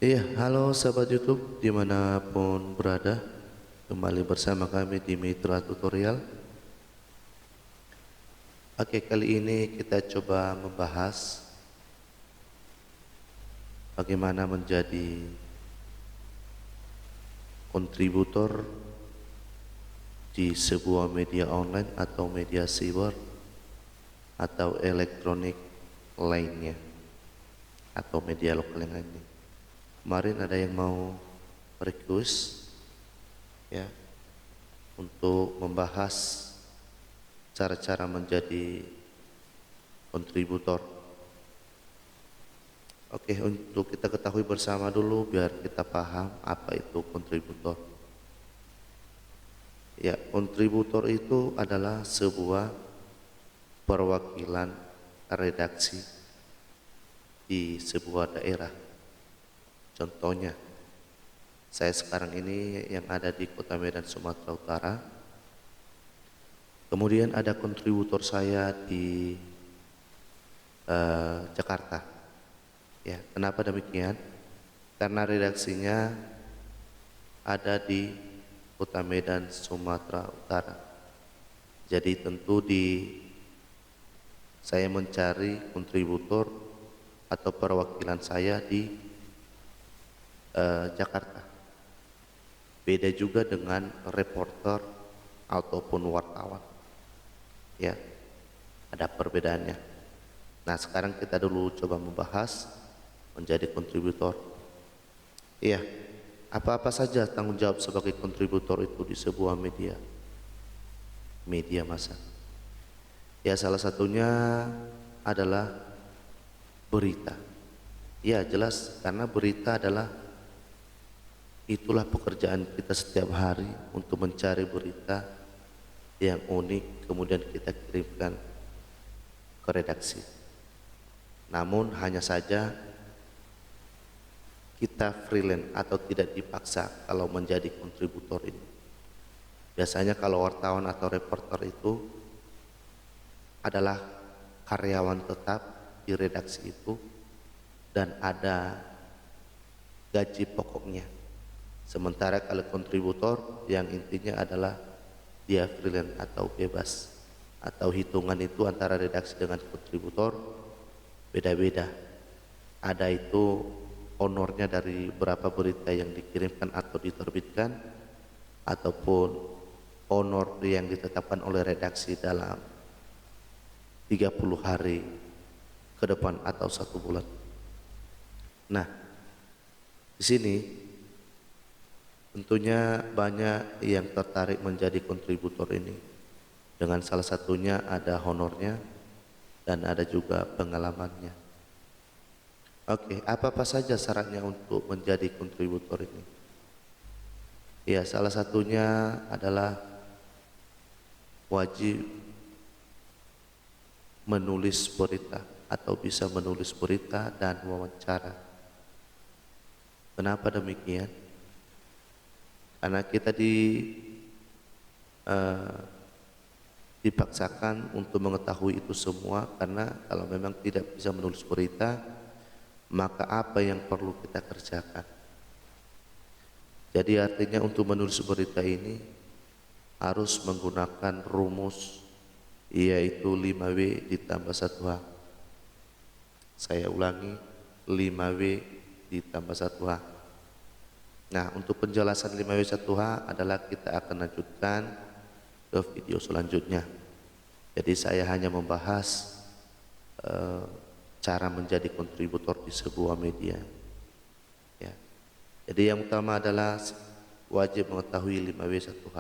Iya, halo sahabat YouTube dimanapun berada, kembali bersama kami di Mitra Tutorial. Oke, kali ini kita coba membahas bagaimana menjadi kontributor di sebuah media online atau media cyber atau elektronik lainnya atau media lokal yang lainnya. Kemarin ada yang mau request ya untuk membahas cara-cara menjadi kontributor. Oke, untuk kita ketahui bersama dulu biar kita paham apa itu kontributor. Ya, kontributor itu adalah sebuah perwakilan redaksi di sebuah daerah. Contohnya, saya sekarang ini yang ada di Kota Medan, Sumatera Utara. Kemudian ada kontributor saya di Jakarta. Ya, kenapa demikian? Karena redaksinya ada di Kota Medan, Sumatera Utara. Jadi tentu saya mencari kontributor atau perwakilan saya di Jakarta. Beda juga dengan reporter ataupun wartawan. Ya, ada perbedaannya. Nah, sekarang kita dulu coba membahas menjadi kontributor. Iya, apa-apa saja tanggung jawab sebagai kontributor itu di sebuah media massa. Ya, salah satunya adalah berita. Ya, jelas karena berita itulah pekerjaan kita setiap hari untuk mencari berita yang unik kemudian kita kirimkan ke redaksi. Namun hanya saja kita freelance atau tidak dipaksa kalau menjadi kontributor ini. Biasanya kalau wartawan atau reporter itu adalah karyawan tetap di redaksi itu dan ada gaji pokoknya. Sementara kalau kontributor yang intinya adalah dia freelance atau bebas, atau hitungan itu antara redaksi dengan kontributor beda-beda. Ada itu honornya dari berapa berita yang dikirimkan atau diterbitkan, ataupun honor yang ditetapkan oleh redaksi dalam 30 hari ke depan atau 1 bulan. Nah, di sini tentunya banyak yang tertarik menjadi kontributor ini. Dengan salah satunya ada honornya dan ada juga pengalamannya. Oke, apa-apa saja syaratnya untuk menjadi kontributor ini? Ya, salah satunya adalah wajib menulis berita atau bisa menulis berita dan wawancara. Kenapa demikian? Karena kita dipaksakan untuk mengetahui itu semua, karena kalau memang tidak bisa menulis berita, maka apa yang perlu kita kerjakan? Jadi artinya untuk menulis berita ini harus menggunakan rumus, yaitu 5W ditambah 1H. Saya ulangi, 5W ditambah 1H. Nah, untuk penjelasan 5W 1H adalah kita akan lanjutkan ke video selanjutnya. Jadi saya hanya membahas cara menjadi kontributor di sebuah media. Ya. Jadi yang utama adalah wajib mengetahui 5W 1H.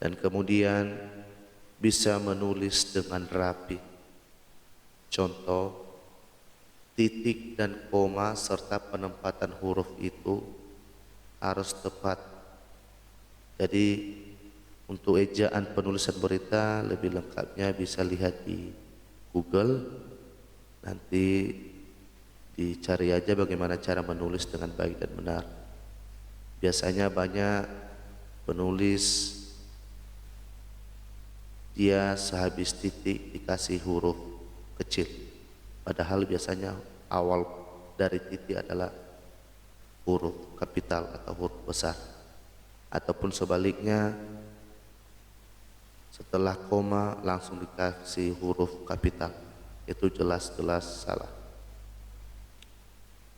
Dan kemudian bisa menulis dengan rapi. Contoh, titik dan koma serta penempatan huruf itu harus tepat. Jadi untuk ejaan penulisan berita lebih lengkapnya bisa lihat di Google. Nanti dicari aja bagaimana cara menulis dengan baik dan benar. Biasanya banyak penulis dia sehabis titik dikasih huruf kecil, padahal biasanya awal dari titik adalah huruf kapital atau huruf besar, ataupun sebaliknya setelah koma langsung dikasih huruf kapital, itu jelas-jelas salah.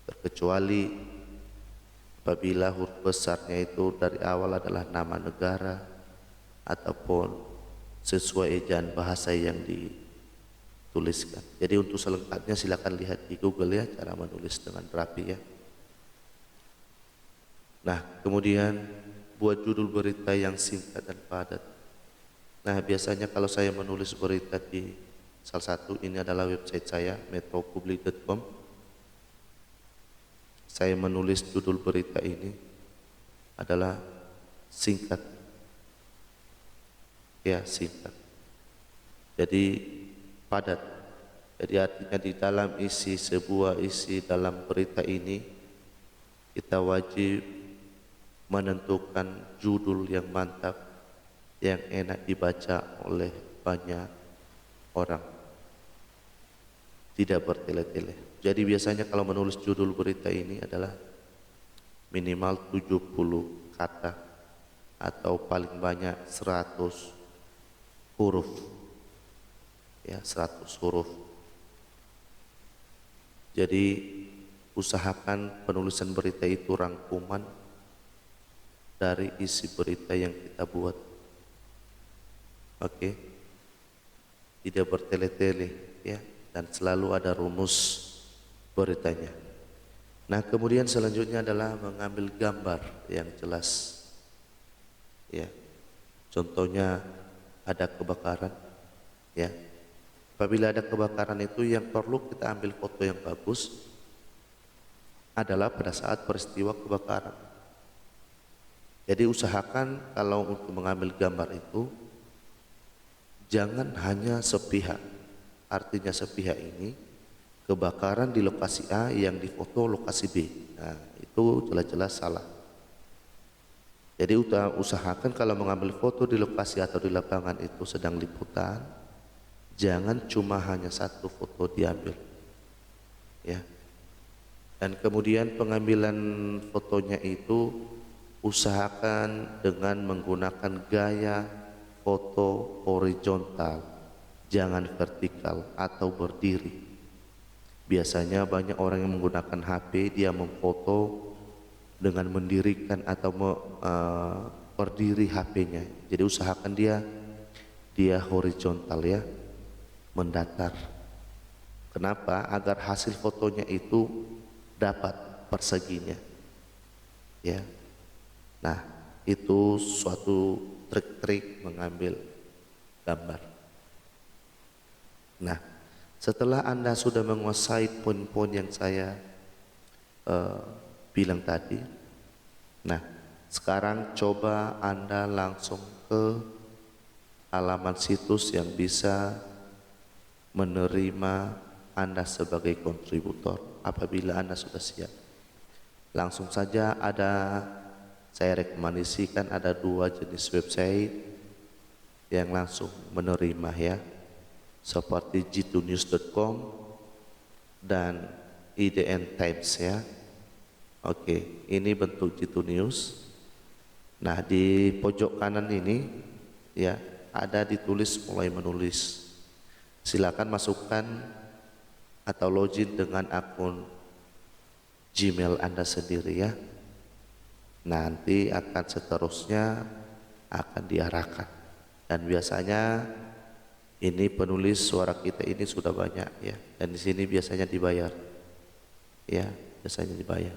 Terkecuali apabila huruf besarnya itu dari awal adalah nama negara ataupun sesuai ejaan bahasa yang dituliskan. Jadi untuk selengkapnya silakan lihat di Google ya, cara menulis dengan rapi ya. Nah, kemudian buat judul berita yang singkat dan padat. Nah, biasanya kalau saya menulis berita di salah satu, ini adalah website saya, metropublik.com. Saya menulis judul berita ini adalah singkat. Ya, singkat. Jadi padat. Jadi artinya di dalam sebuah isi dalam berita ini kita wajib menentukan judul yang mantap, yang enak dibaca oleh banyak orang, tidak bertele-tele. Jadi biasanya kalau menulis judul berita ini adalah minimal 70 kata atau paling banyak 100 huruf. Ya, 100 huruf. Jadi usahakan penulisan berita itu rangkuman dari isi berita yang kita buat. Oke. Tidak bertele-tele ya, dan selalu ada rumus beritanya. Nah, kemudian selanjutnya adalah mengambil gambar yang jelas. Ya. Contohnya ada kebakaran ya. Apabila ada kebakaran itu yang perlu kita ambil foto yang bagus adalah pada saat peristiwa kebakaran. Jadi usahakan kalau untuk mengambil gambar itu jangan hanya sepihak. Artinya sepihak ini kebakaran di lokasi A yang difoto lokasi B. Nah, itu jelas-jelas salah. Jadi usahakan kalau mengambil foto di lokasi atau di lapangan itu sedang liputan, jangan cuma hanya satu foto diambil. Ya. Dan kemudian pengambilan fotonya itu usahakan dengan menggunakan gaya foto horizontal, jangan vertikal atau berdiri. Biasanya banyak orang yang menggunakan HP, dia memfoto dengan mendirikan atau berdiri HP-nya. Jadi usahakan dia horizontal ya, mendatar. Kenapa? Agar hasil fotonya itu dapat perseginya. Ya. Nah, itu suatu trik-trik mengambil gambar. Nah, setelah Anda sudah menguasai poin-poin yang saya bilang tadi, nah sekarang coba Anda langsung ke halaman situs yang bisa menerima Anda sebagai kontributor. Apabila Anda sudah siap, langsung saja saya rekomendasikan ada 2 jenis website yang langsung menerima ya, seperti g2news.com dan IDN Times ya. Oke, ini bentuk G2 News. Nah, di pojok kanan ini ya ada ditulis mulai menulis. Silakan masukkan atau login dengan akun Gmail Anda sendiri ya. Nanti akan seterusnya akan diarahkan. Dan biasanya ini penulis suara kita ini sudah banyak ya. Dan di sini biasanya dibayar. Ya, biasanya dibayar.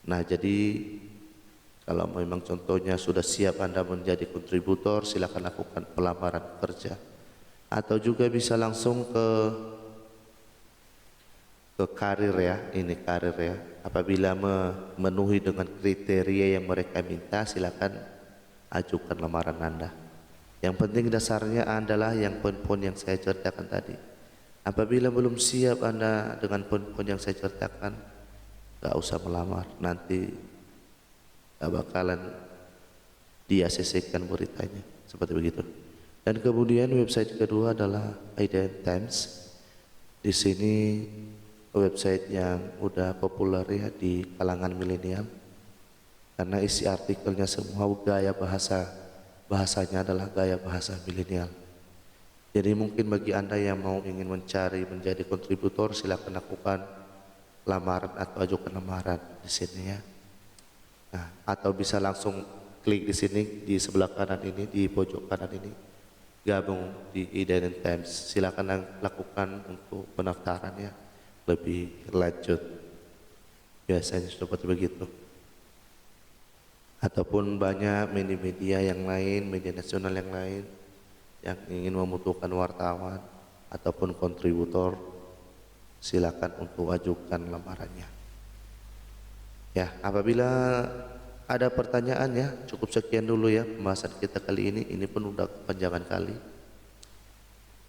Nah, jadi kalau memang contohnya sudah siap Anda menjadi kontributor, silakan lakukan pelamaran kerja. Atau juga bisa langsung ke karir ya, ini karir ya. Apabila memenuhi dengan kriteria yang mereka minta, silakan ajukan lamaran Anda. Yang penting dasarnya adalah yang poin-poin yang saya ceritakan tadi. Apabila belum siap Anda dengan poin-poin yang saya ceritakan, gak usah melamar, nanti gak bakalan di-ACC-kan beritanya, seperti begitu. Dan kemudian website kedua adalah IDN Times. Di sini website yang udah populer ya di kalangan milenial, karena isi artikelnya semua gaya bahasanya adalah gaya bahasa milenial. Jadi mungkin bagi Anda yang mau ingin mencari menjadi kontributor, silakan lakukan lamaran atau ajukan lamaran di sini ya. Nah, atau bisa langsung klik di sini di sebelah kanan ini, di pojok kanan ini, gabung di Iden Times. Silakan lakukan untuk pendaftaran ya, lebih lanjut. Biasanya seperti begitu. Ataupun banyak media-media yang lain, media nasional yang lain yang ingin membutuhkan wartawan ataupun kontributor, silakan untuk ajukan lamarannya. Ya, apabila ada pertanyaan ya, cukup sekian dulu ya pembahasan kita kali ini. Ini pun udah kepanjangan kali.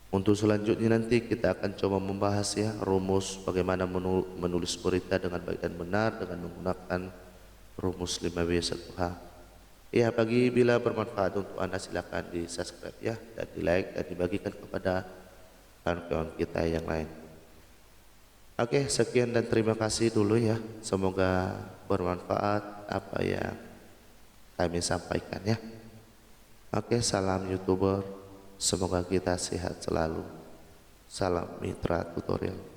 Untuk selanjutnya nanti kita akan coba membahas ya rumus bagaimana menulis berita dengan baik dan benar dengan menggunakan rumus 5W1H. Ya, bagi bila bermanfaat untuk Anda silakan di subscribe ya, dan di like dan dibagikan kepada kawan-kawan kita yang lain. Oke, sekian dan terima kasih dulu ya. Semoga bermanfaat apa yang kami sampaikan ya. Oke, salam YouTuber. Semoga kita sehat selalu. Salam Mitra Tutorial.